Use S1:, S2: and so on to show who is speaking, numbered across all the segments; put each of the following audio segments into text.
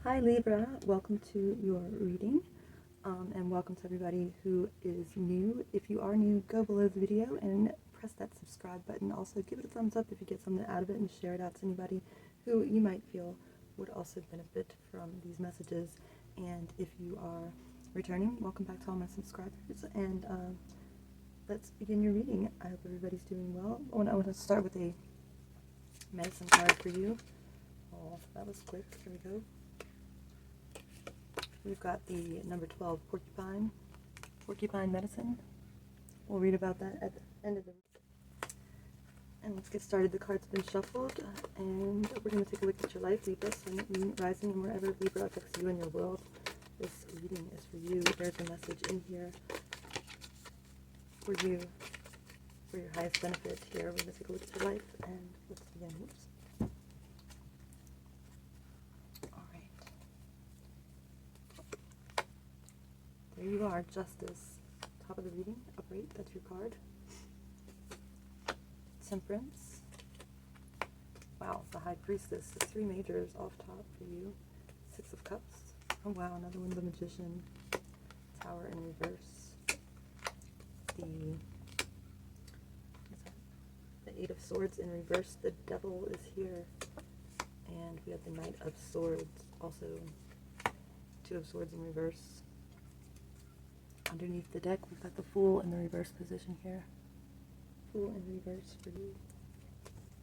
S1: Hi Libra, welcome to your reading, and welcome to everybody who is new. If you are new, go below the video and press that subscribe button. Also give it a thumbs up if you get something out of it, and share it out to anybody who you might feel would also benefit from these messages. And if you are returning, welcome back to all my subscribers, and let's begin your reading. I hope everybody's doing well. I want to start with a medicine card for you. Oh, that was quick. Here we go. We've got the number 12, porcupine medicine. We'll read about that at the end of the read. And let's get started. The card's been shuffled, and we're going to take a look at your life, Libra, Sun, Moon, Rising, and wherever Libra affects you in your world. This reading is for you. There's a message in here for you, for your highest benefit here. We're going to take a look at your life, and let's begin. Whoops. There you are, Justice. Top of the reading, upright, that's your card. Temperance. Wow, the High Priestess. The 3 majors off top for you. 6 of Cups. Oh wow, another one, the Magician. Tower in reverse. The 8 of Swords in reverse. The Devil is here. And we have the Knight of Swords. Also, 2 of Swords in reverse. Underneath the deck, we've got the Fool in the reverse position here. Fool in reverse for you.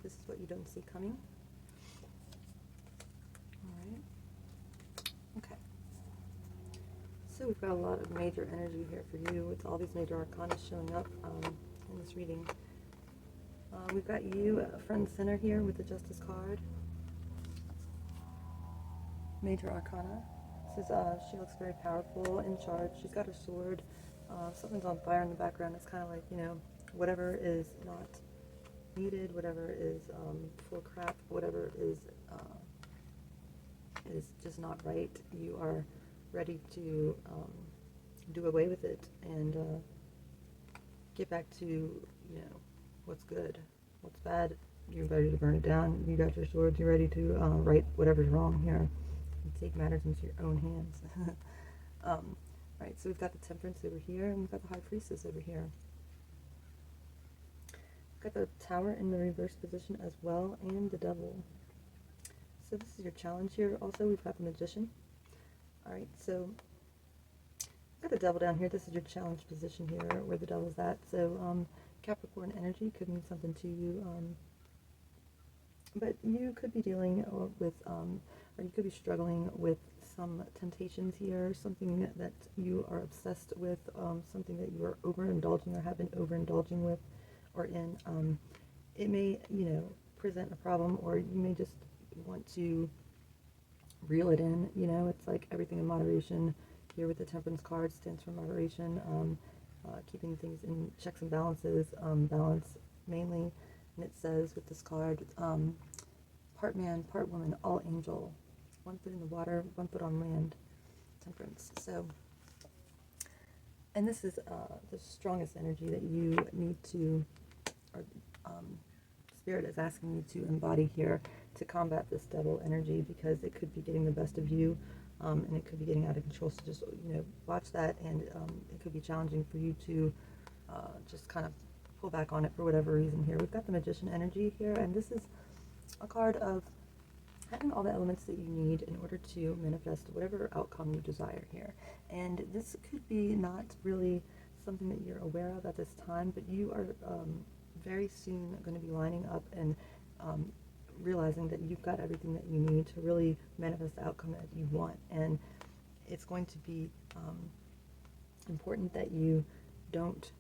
S1: This is what you don't see coming. Alright. Okay. So we've got a lot of major energy here for you. It's all these major arcana showing up in this reading. We've got you front and center here with the Justice card. Major arcana. This is, she looks very powerful, in charge. She's got her sword. Something's on fire in the background. It's kind of like, you know, whatever is not needed, whatever is full of crap, whatever is just not right, you are ready to do away with it and get back to, you know, what's good. What's bad, you're ready to burn it down. You got your swords, you're ready to right whatever's wrong here. Take matters into your own hands. Right, so we've got the Temperance over here, and we've got the High Priestess over here. We've got the Tower in the reverse position as well, and the Devil. So this is your challenge here. Also, we've got the Magician. Alright, so we've got the Devil down here. This is your challenge position here, where the Devil's at. So Capricorn energy could mean something to you. But you could be dealing with, or you could be struggling with some temptations here, something that you are obsessed with, something that you are overindulging or have been overindulging with or in. It may, you know, present a problem, or you may just want to reel it in. You know, it's like everything in moderation. Here with the Temperance card stands for moderation, keeping things in checks and balances, balance mainly. And it says with this card, part man, part woman, all angel. 1 foot in the water, 1 foot on land. Temperance. So, and this is the strongest energy that you need to, or Spirit is asking you to embody here to combat this Devil energy, because it could be getting the best of you, and it could be getting out of control. So just, you know, watch that, and it could be challenging for you to just kind of pull back on it for whatever reason here. We've got the Magician energy here, and this is a card of having all the elements that you need in order to manifest whatever outcome you desire here. And this could be not really something that you're aware of at this time, but you are very soon going to be lining up and realizing that you've got everything that you need to really manifest the outcome that you want. And it's going to be important that you don't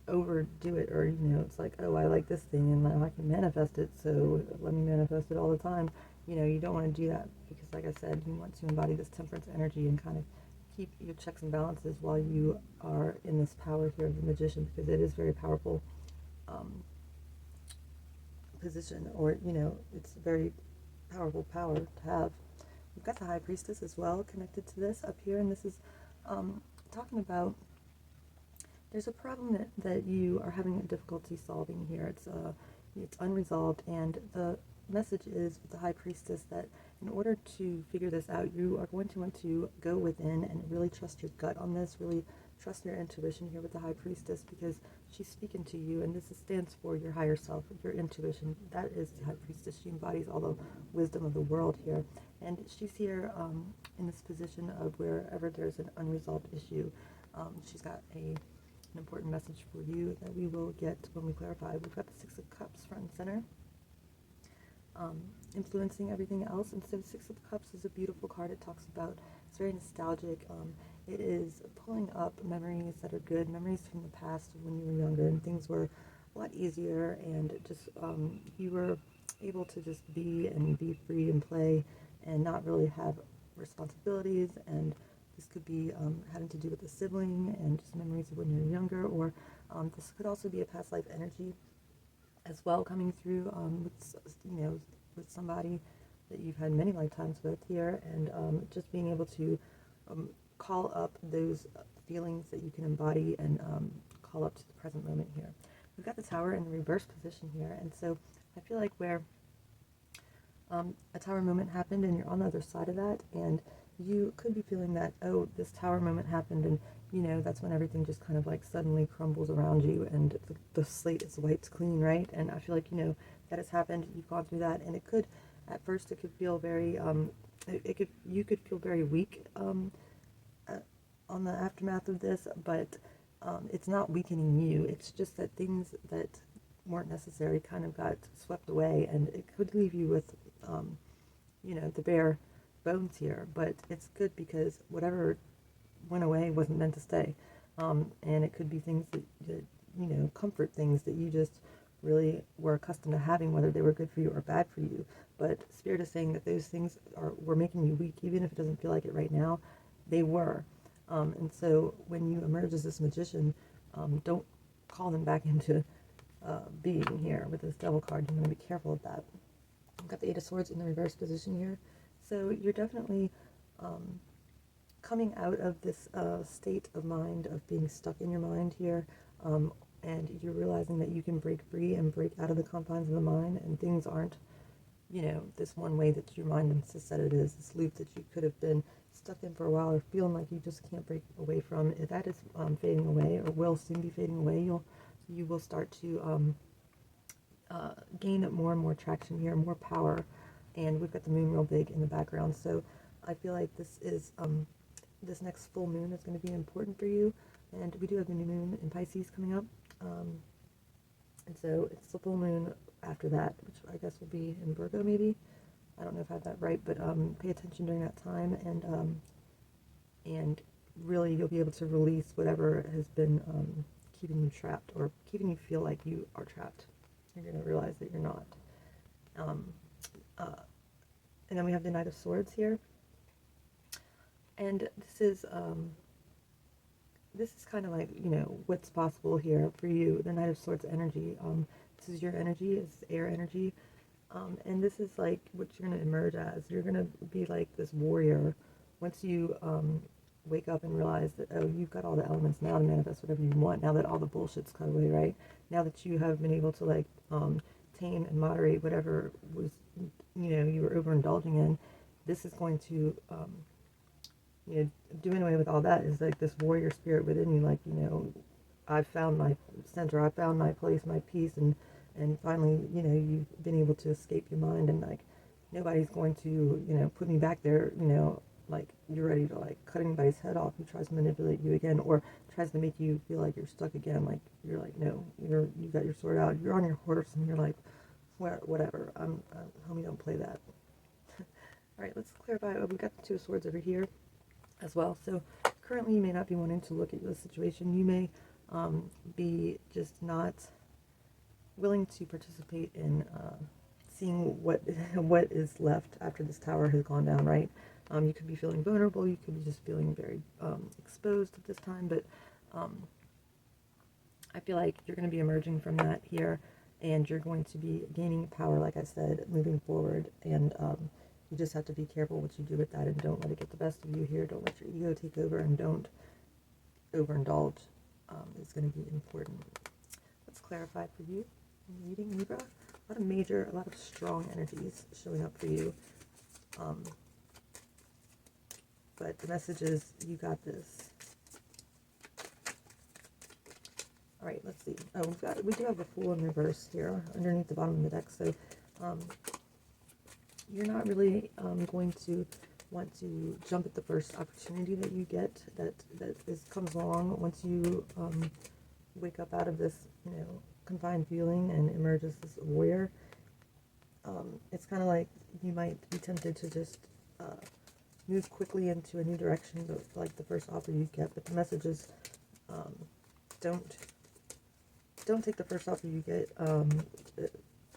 S1: overdo it, or, you know, it's like, oh, I like this thing and I can manifest it, so let me manifest it all the time. You know, you don't want to do that, because like I said, you want to embody this Temperance energy and kind of keep your checks and balances while you are in this power here of the Magician, because it is very powerful position, or, you know, it's a very powerful power to have. We've got the High Priestess as well connected to this up here, and this is talking about there's a problem that you are having a difficulty solving here. It's unresolved, and the message is with the High Priestess that in order to figure this out, you are going to want to go within and really trust your gut on this, really trust your intuition here with the High Priestess, because she's speaking to you, and this stands for your higher self, your intuition. That is the High Priestess. She embodies all the wisdom of the world here, and she's here in this position of wherever there's an unresolved issue. She's got an important message for you that we will get when we clarify. We've got the Six of Cups front and center, influencing everything else. And so the Six of Cups is a beautiful card. It talks about, it's very nostalgic. It is pulling up memories that are good, memories from the past when you were younger and things were a lot easier, and just you were able to just be free and play and not really have responsibilities. And this could be having to do with a sibling and just memories of when you're younger, or this could also be a past life energy as well, coming through with somebody that you've had many lifetimes with here, and just being able to call up those feelings that you can embody and call up to the present moment here. We've got the Tower in the reverse position here, and so I feel like where a Tower moment happened and you're on the other side of that, and you could be feeling that, oh, this Tower moment happened, and that's when everything just kind of like suddenly crumbles around you, and the slate is wiped clean, right? And I feel like that has happened. You've gone through that, and it could, at first, it could feel very you could feel very weak on the aftermath of this, but it's not weakening you. It's just that things that weren't necessary kind of got swept away, and it could leave you with the bare bones here. But it's good because whatever went away wasn't meant to stay, and it could be things that comfort things that you just really were accustomed to having, whether they were good for you or bad for you. But Spirit is saying that those things were making you weak, even if it doesn't feel like it right now. They were, and so when you emerge as this magician, don't call them back into being here with this Devil card. You want to be careful of that. I've got the Eight of Swords in the reverse position here, so you're definitely coming out of this state of mind of being stuck in your mind here, and you're realizing that you can break free and break out of the confines of the mind, and things aren't this one way that your mind insists that it is, this loop that you could have been stuck in for a while or feeling like you just can't break away from. That is fading away, or will soon be fading away. You will start to gain more and more traction here, more power, and we've got the moon real big in the background. So I feel like this is this next full moon is going to be important for you, and we do have the new moon in Pisces coming up, and so it's the full moon after that, which I guess will be in Virgo, maybe. I don't know if I have that right, but pay attention during that time, and really you'll be able to release whatever has been keeping you trapped, or keeping you feel like you are trapped. You're going to realize that you're not. And then we have the Knight of Swords here, and this is kind of like what's possible here for you. The Knight of Swords energy. This is your energy. It's air energy. And this is like what you're going to emerge as. You're going to be like this warrior once you wake up and realize that, oh, you've got all the elements now to manifest whatever you want, now that all the bullshit's cut away, right? Now that you have been able to like tame and moderate whatever was you were overindulging in, this is going to doing away with all that is like this warrior spirit within you, like I've found my center, I found my place, my peace, and finally, you've been able to escape your mind, and like nobody's going to, put me back there, like you're ready to like cut anybody's head off who tries to manipulate you again, or tries to make you feel like you're stuck again. Like you're like, no, you got your sword out, you're on your horse, and you're like, whatever, homie, don't play that. All right, let's clarify. Oh, we've got the Two of Swords over here as well. So currently you may not be wanting to look at the situation. You may be just not willing to participate in seeing what is left after this tower has gone down, right? You could be feeling vulnerable, you could be just feeling very exposed at this time, but I feel like you're going to be emerging from that here, and you're going to be gaining power, like I said, moving forward, and you just have to be careful what you do with that, and don't let it get the best of you here. Don't let your ego take over, and don't overindulge. It's going to be important. Let's clarify for you. Reading Libra, a lot of strong energies showing up for you. But the message is, you got this. All right, let's see. Oh, we do have a Fool in reverse here underneath the bottom of the deck. So you're not really going to want to jump at the first opportunity that you get that comes along once you wake up out of this, you know, confined feeling and emerge as this warrior. It's kind of like you might be tempted to just move quickly into a new direction, like the first offer you get. But the message is, don't take the first offer you get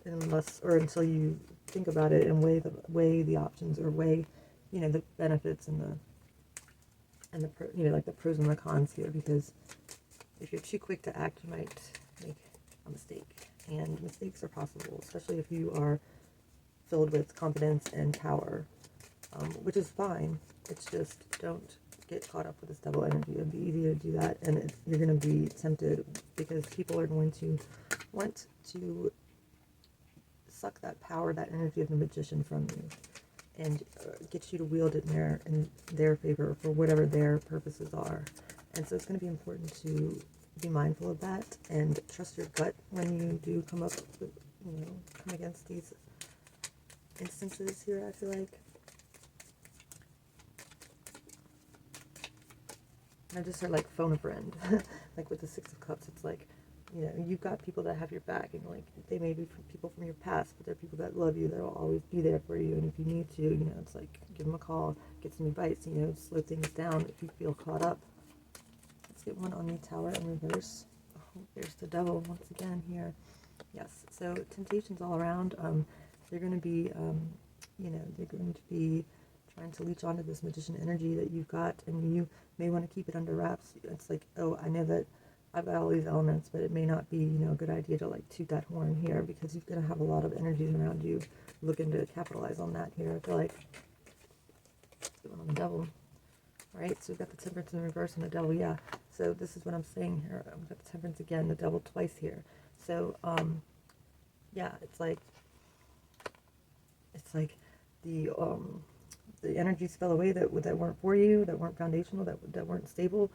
S1: until you think about it and weigh the options, or weigh, you know, the benefits and the you know, like the pros and the cons here. Because if you're too quick to act, you might make a mistake, and mistakes are possible, especially if you are filled with confidence and power, which is fine. It's just, don't get caught up with this double energy. It'd be easy to do that, and you're going to be tempted, because people are going to want to suck that power, that energy of the magician from you, and get you to wield it in their favor for whatever their purposes are. And so it's going to be important to be mindful of that and trust your gut when you do come against these instances here, I feel like. I just heard like phone a friend. Like with the Six of Cups, it's like, you know, you've got people that have your back, and like, they may be people from your past, but they're people that love you, that'll always be there for you. And if you need to, you know, it's like, give them a call, get some advice, you know, slow things down if you feel caught up. Let's get one on the Tower in reverse. Oh, there's the Devil once again here. Yes, so temptations all around. They're going to be, you know, they're going to be trying to leech onto this magician energy that you've got, and you may want to keep it under wraps. It's like, oh, I know that I've got all these elements, but it may not be, you know, a good idea to like toot that horn here, because you're going to have a lot of energies around you looking to capitalize on that here. I feel like, let's get one on the Devil. All right, so we've got the Temperance in reverse and the Devil. Yeah, so this is what I'm saying here. We've got the Temperance again, the Devil twice here. So yeah, it's like the energies fell away that weren't for you, that weren't foundational, that weren't stable,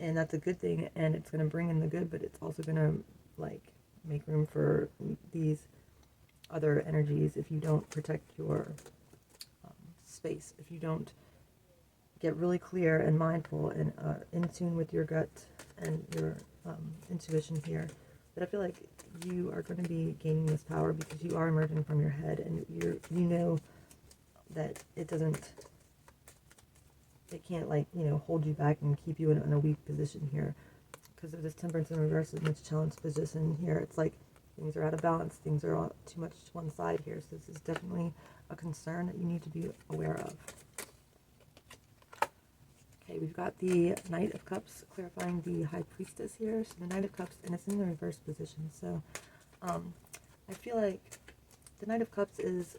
S1: and that's a good thing, and it's going to bring in the good, but it's also going to like make room for these other energies if you don't protect your space, if you don't get really clear and mindful and in tune with your gut and your intuition here. But I feel like you are going to be gaining this power because you are emerging from your head, and you know that it can't, like, you know, hold you back and keep you in a weak position here, because of this Temperance in reverse in this challenged position here. It's like things are out of balance, things are all too much to one side here. So this is definitely a concern that you need to be aware of. Okay, we've got the Knight of Cups clarifying the High Priestess here. So the Knight of Cups, and it's in the reverse position. So I feel like the Knight of Cups is,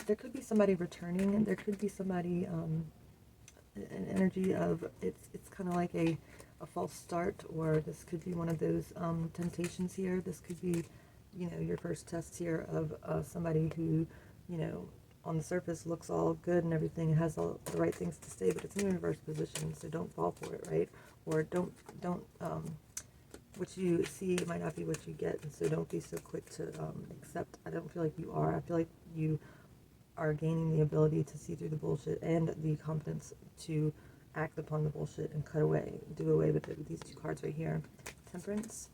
S1: there could be somebody returning, and there could be somebody, an energy of, it's kind of like a false start, or this could be one of those temptations here. This could be, you know, your first test here of somebody who, you know, on the surface looks all good and everything, has all the right things to say, but it's in a reverse position, so don't fall for it, right? Or don't what you see might not be what you get, and so don't be so quick to accept. I don't feel like you are. I feel like you are gaining the ability to see through the bullshit and the confidence to act upon the bullshit and do away with it with these two cards right here. Temperance.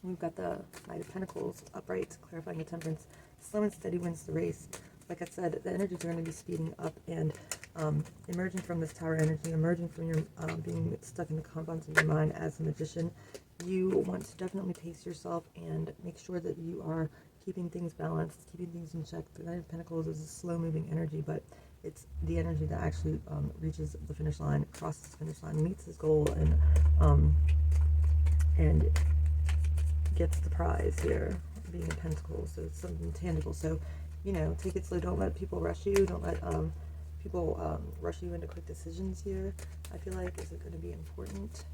S1: We've got the Knight of Pentacles upright, clarifying the Temperance. Slow and steady wins the race. Like I said, the energies are going to be speeding up and emerging from this Tower energy, emerging from your being stuck in the confines of your mind as a magician. You want to definitely pace yourself and make sure that you are keeping things balanced, keeping things in check. The Knight of Pentacles is a slow-moving energy, but it's the energy that actually reaches the finish line, crosses the finish line, meets his goal, and gets the prize here, being a Pentacle. So it's something tangible. So, you know, take it slow. Don't let people rush you. Don't let people rush you into quick decisions here. I feel like is it going to be important.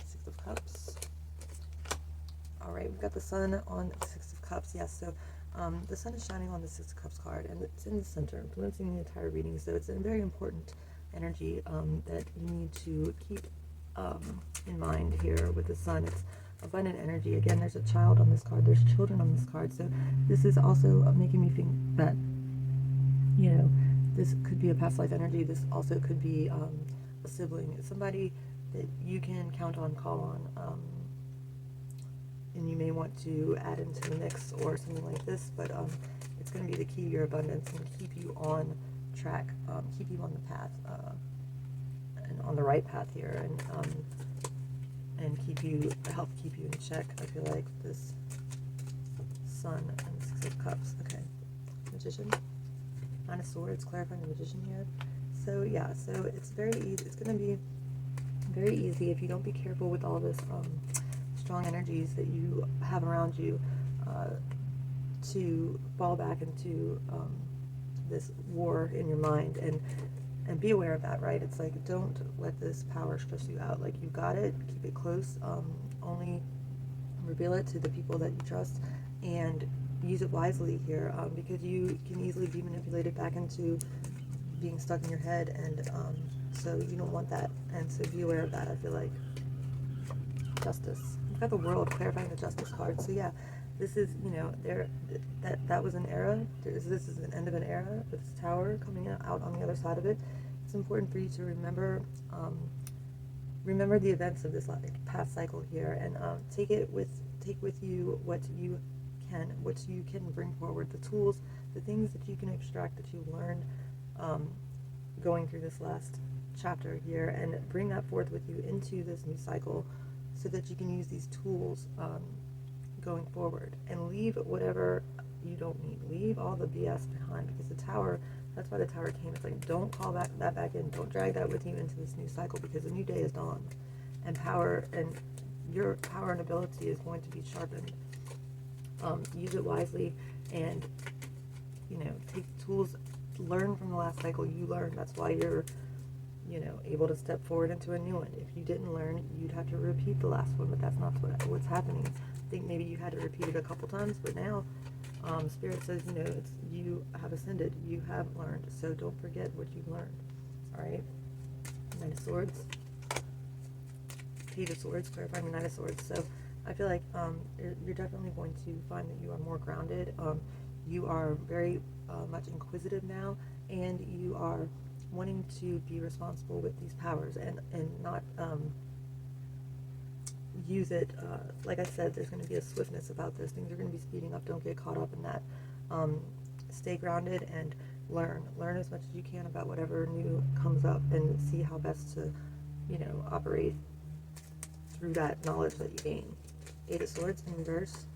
S1: Six of Cups. All right, we've got the Sun on the Six of Cups. Yes, so The sun is shining on the Six of Cups card, and it's in the center, influencing the entire reading. So it's a very important energy that you need to keep in mind here with the sun. It's abundant energy. Again, there's a child on this card. There's children on this card. So this is also making me think that, you know, this could be a past life energy. This also could be a sibling, somebody that you can count on, call on, and you may want to add into the mix or something like this, but it's going to be the key to your abundance and keep you on track, keep you on the path, and on the right path here, and help keep you in check. I feel like this Sun and Six of Cups. Okay, Magician, Nine of Swords, clarifying the Magician here. So yeah, so it's very easy. It's going to be very easy if you don't be careful with all this strong energies that you have around you to fall back into this war in your mind, and be aware of that, right? It's like, don't let this power stress you out. Like, you got it, keep it close, only reveal it to the people that you trust, and use it wisely here, because you can easily be manipulated back into being stuck in your head, and so you don't want that, and so be aware of that. I feel like Justice. We've got the World, clarifying the Justice card. So yeah, this is, you know, that was an era. This is an end of an era with this Tower coming out on the other side of it. It's important for you to remember the events of this past cycle here, and take with you what you can bring forward, the tools, the things that you can extract, that you learned going through this last chapter here, and bring that forth with you into this new cycle, so that you can use these tools going forward, and leave whatever you don't need. Leave all the BS behind, because the Tower, that's why the Tower came. It's like, don't call that back in. Don't drag that with you into this new cycle, because a new day is dawned, and your power and ability is going to be sharpened. Use it wisely, and, you know, take tools, learn from the last cycle. You learned. That's why you're, you know, able to step forward into a new one. If you didn't learn, you'd have to repeat the last one, but that's not what's happening. I think maybe you had to repeat it a couple times, but now Spirit says, you know, you have ascended, you have learned, so don't forget what you've learned. All right, Knight of Swords, Page of Swords, clarifying the Knight of Swords. So I feel like you're definitely going to find that you are more grounded. You are very much inquisitive now, and you are wanting to be responsible with these powers, and not use it, like I said, there's going to be a swiftness about this. Things are going to be speeding up. Don't get caught up in that. Stay grounded and learn as much as you can about whatever new comes up, and see how best to, you know, operate through that knowledge that you gain. Eight of Swords in reverse,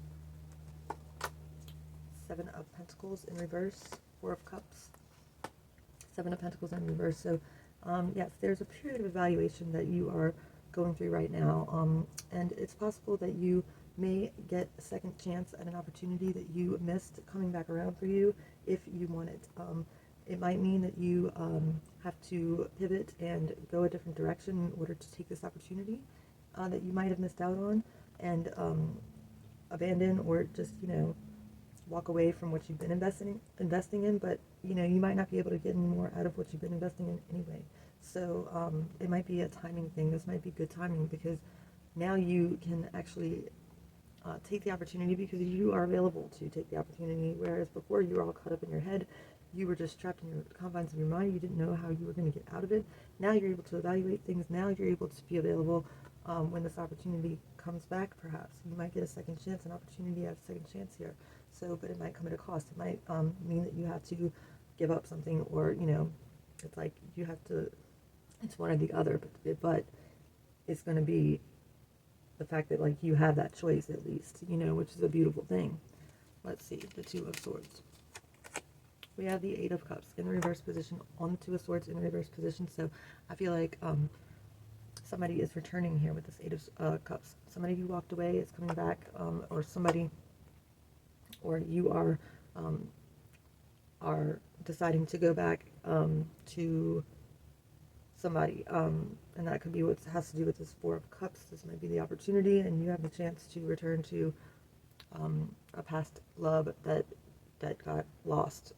S1: Seven of Pentacles in reverse, Four of Cups, Seven of Pentacles in reverse. So yes, there's a period of evaluation that you are going through right now, and it's possible that you may get a second chance at an opportunity that you missed coming back around for you, if you want it. It might mean that you have to pivot and go a different direction in order to take this opportunity that you might have missed out on, and abandon, or just, you know, walk away from what you've been investing in, but, you know, you might not be able to get any more out of what you've been investing in anyway. So it might be a timing thing. This might be good timing, because now you can actually take the opportunity, because you are available to take the opportunity, whereas before you were all caught up in your head. You were just trapped in your confines of your mind. You didn't know how you were going to get out of it. Now you're able to evaluate things. Now you're able to be available when this opportunity comes back. Perhaps you might get a second chance, an opportunity at a second chance here. So, but it might come at a cost. It might mean that you have to give up something, or, you know, it's like you have to, it's one or the other, but it's going to be the fact that, like, you have that choice, at least, you know, which is a beautiful thing. Let's see, the Two of Swords. We have the Eight of Cups in reverse position on the Two of Swords in reverse position. So I feel like somebody is returning here with this Eight of Cups. Somebody who walked away is coming back, or somebody, or you are deciding to go back to somebody, and that could be what has to do with this Four of Cups. This might be the opportunity, and you have the chance to return to a past love that that got lost.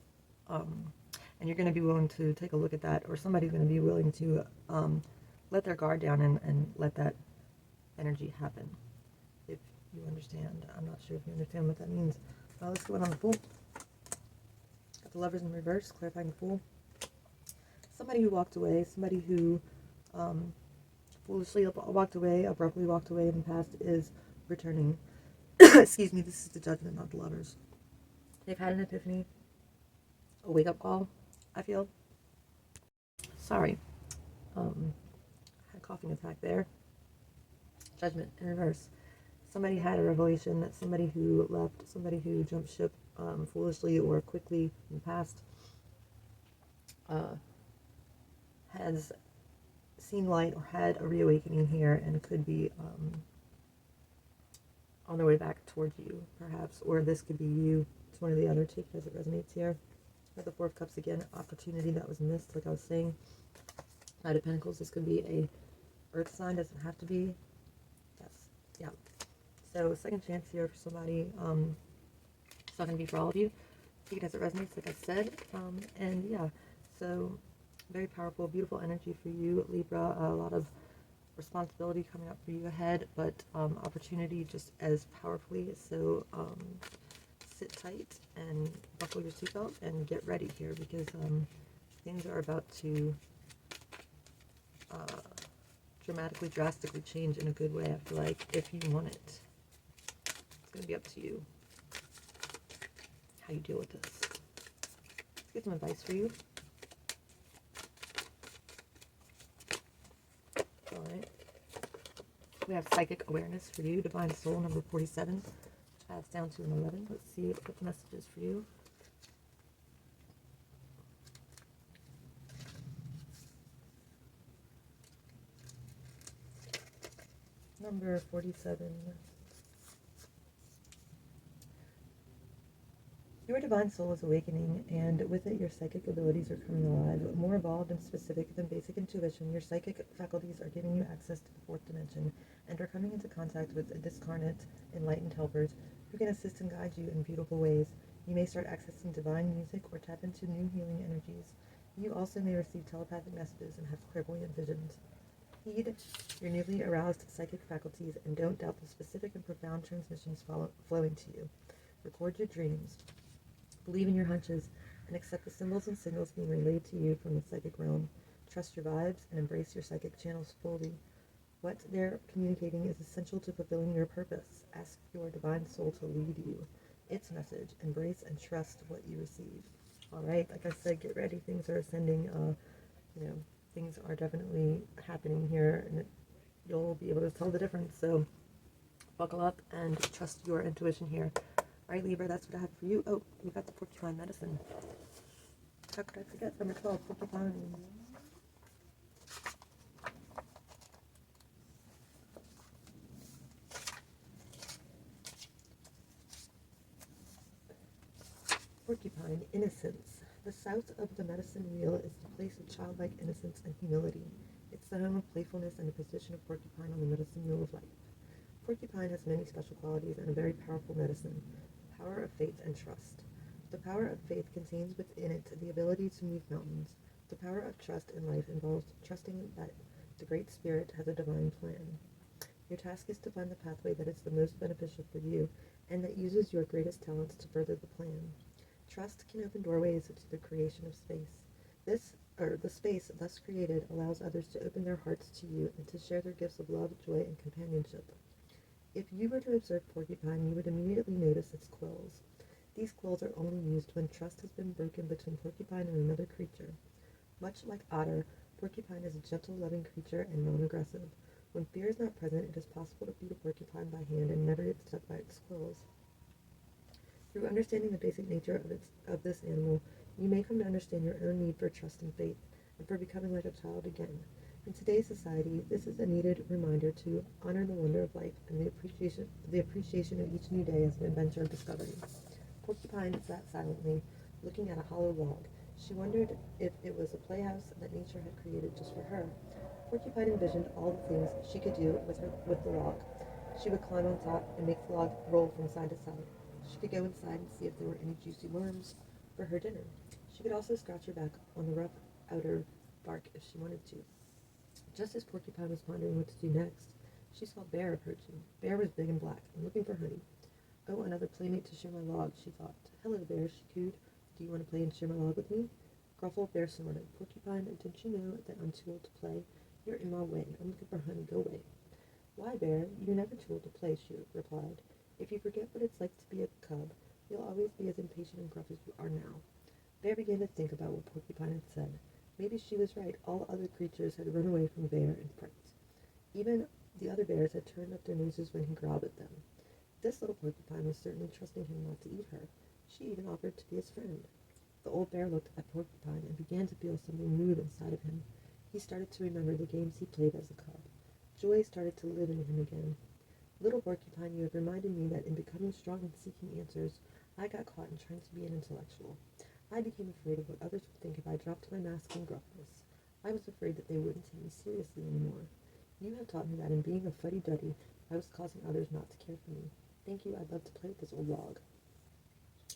S1: And you're going to be willing to take a look at that, or somebody's going to be willing to let their guard down and let that energy happen. If you understand. I'm not sure if you understand what that means. Let's go on the Fool. Got the Lovers in reverse, clarifying the Fool. Somebody who walked away, somebody who foolishly walked away, abruptly walked away in the past is returning. Excuse me, this is the Judgment, not the Lovers. They've had an epiphany, a wake-up call, I feel. Sorry. Had a coughing attack there. Judgment in reverse. Somebody had a revelation that somebody who left, somebody who jumped ship foolishly or quickly in the past has seen light or had a reawakening here and could be on their way back towards you, perhaps, or this could be you. It's one or the other. Take it as it resonates here. Got the Four of Cups again, opportunity that was missed, like I was saying. Knight of Pentacles, this could be a earth sign, doesn't have to be. Yes, yeah. So, second chance here for somebody. It's not going to be for all of you. Take it as it resonates, like I said. And yeah, so very powerful, beautiful energy for you, Libra. A lot of responsibility coming up for you ahead, but opportunity just as powerfully. So sit tight and buckle your seatbelt and get ready here, because things are about to dramatically, drastically change in a good way, I feel like, if you want it. It's going to be up to you how you deal with this. Let's get some advice for you. Alright. We have Psychic Awareness for you, Divine Soul, number 47, which adds down to an 11. Let's see what the message is for you. Number 47. Your divine soul is awakening, and with it your psychic abilities are coming alive. More evolved and specific than basic intuition, your psychic faculties are giving you access to the fourth dimension and are coming into contact with discarnate, enlightened helpers who can assist and guide you in beautiful ways. You may start accessing divine music or tap into new healing energies. You also may receive telepathic messages and have clairvoyant visions. Heed your newly aroused psychic faculties and don't doubt the specific and profound transmissions flowing to you. Record your dreams. Believe in your hunches and accept the symbols and signals being relayed to you from the psychic realm. Trust your vibes and embrace your psychic channels fully. What they're communicating is essential to fulfilling your purpose. Ask your divine soul to lead you. Its message, embrace and trust what you receive. Alright, like I said, get ready. Things are ascending. Things are definitely happening here, and you'll be able to tell the difference. So buckle up and trust your intuition here. Alright, Libra, that's what I have for you. Oh, we got the porcupine medicine. How could I forget? Number 12, porcupine. Porcupine, innocence. The south of the medicine wheel is the place of childlike innocence and humility. It's the home of playfulness and a position of porcupine on the medicine wheel of life. Porcupine has many special qualities and a very powerful medicine. Power of faith and trust. The power of faith contains within it the ability to move mountains. The power of trust in life involves trusting that the Great Spirit has a divine plan. Your task is to find the pathway that is the most beneficial for you and that uses your greatest talents to further the plan. Trust can open doorways to the creation of space. The space thus created allows others to open their hearts to you and to share their gifts of love, joy, and companionship. If you were to observe porcupine, you would immediately notice its quills. These quills are only used when trust has been broken between porcupine and another creature. Much like otter, porcupine is a gentle, loving creature and non-aggressive. When fear is not present, it is possible to feed a porcupine by hand and never get stuck by its quills. Through understanding the basic nature of this animal, you may come to understand your own need for trust and faith, and for becoming like a child again. In today's society, this is a needed reminder to honor the wonder of life and the appreciation of each new day as an adventure of discovery. Porcupine sat silently, looking at a hollow log. She wondered if it was a playhouse that nature had created just for her. Porcupine envisioned all the things she could do with the log. She would climb on top and make the log roll from side to side. She could go inside and see if there were any juicy worms for her dinner. She could also scratch her back on the rough outer bark if she wanted to. Just as Porcupine was pondering what to do next, she saw Bear approaching. Bear was big and black and looking for honey. Oh, another playmate to share my log, she thought. Hello, Bear, she cooed. Do you want to play and share my log with me? Gruffled Bear snorted. Porcupine, don't you know that I'm too old to play? You're in my way. I'm looking for honey. Go away. Why, Bear? You're never too old to play, she replied. If you forget what it's like to be a cub, you'll always be as impatient and gruff as you are now. Bear began to think about what Porcupine had said. Maybe she was right. All other creatures had run away from Bear in fright. Even the other bears had turned up their noses when he growled at them. This little Porcupine was certainly trusting him not to eat her. She even offered to be his friend. The old bear looked at Porcupine and began to feel something move inside of him. He started to remember the games he played as a cub. Joy started to live in him again. Little Porcupine, you have reminded me that in becoming strong and seeking answers, I got caught in trying to be an intellectual. I became afraid of what others would think if I dropped my mask and gruffness. I was afraid that they wouldn't take me seriously anymore. You have taught me that in being a fuddy-duddy, I was causing others not to care for me. Thank you, I'd love to play with this old log.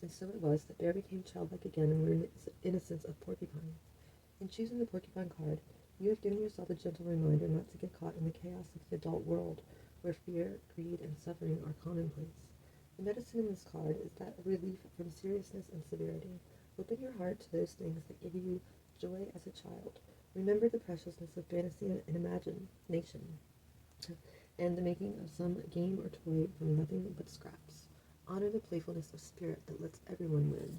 S1: And so it was that Bear became childlike again in the innocence of Porcupine. In choosing the Porcupine card, you have given yourself a gentle reminder not to get caught in the chaos of the adult world, where fear, greed, and suffering are commonplace. The medicine in this card is that of relief from seriousness and severity. Open your heart to those things that give you joy as a child. Remember the preciousness of fantasy and imagination, and the making of some game or toy from nothing but scraps. Honor the playfulness of spirit that lets everyone win.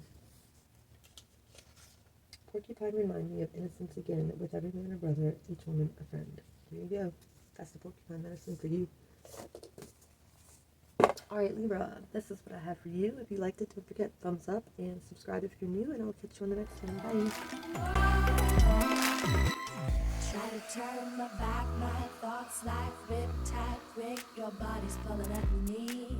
S1: Porcupine remind me of innocence again, with every man a brother, each woman a friend. Here you go. That's the Porcupine medicine for you. Alright, Libra, this is what I have for you. If you liked it, don't forget thumbs up and subscribe if you're new, and I'll catch you on the next one. Bye.
S2: Try to turn my back, my thoughts like rip-tide quick. Your body's pulling at me.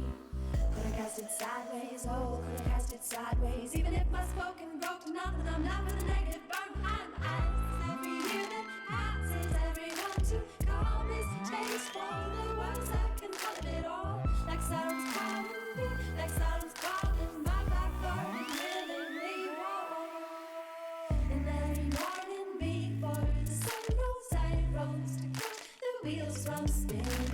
S2: Could've cast it sideways, oh, could've cast it sideways. Even if my spoken broke to nothing, I'm not with a negative burn behind my eyes. Every year that passes, everyone to call mistakes for the words that can cut it all. Like Saturn's calling me, like Saturn's calling my back burning willingly warm. And every morning before the sun rose, I rose to cut the wheels from spinning.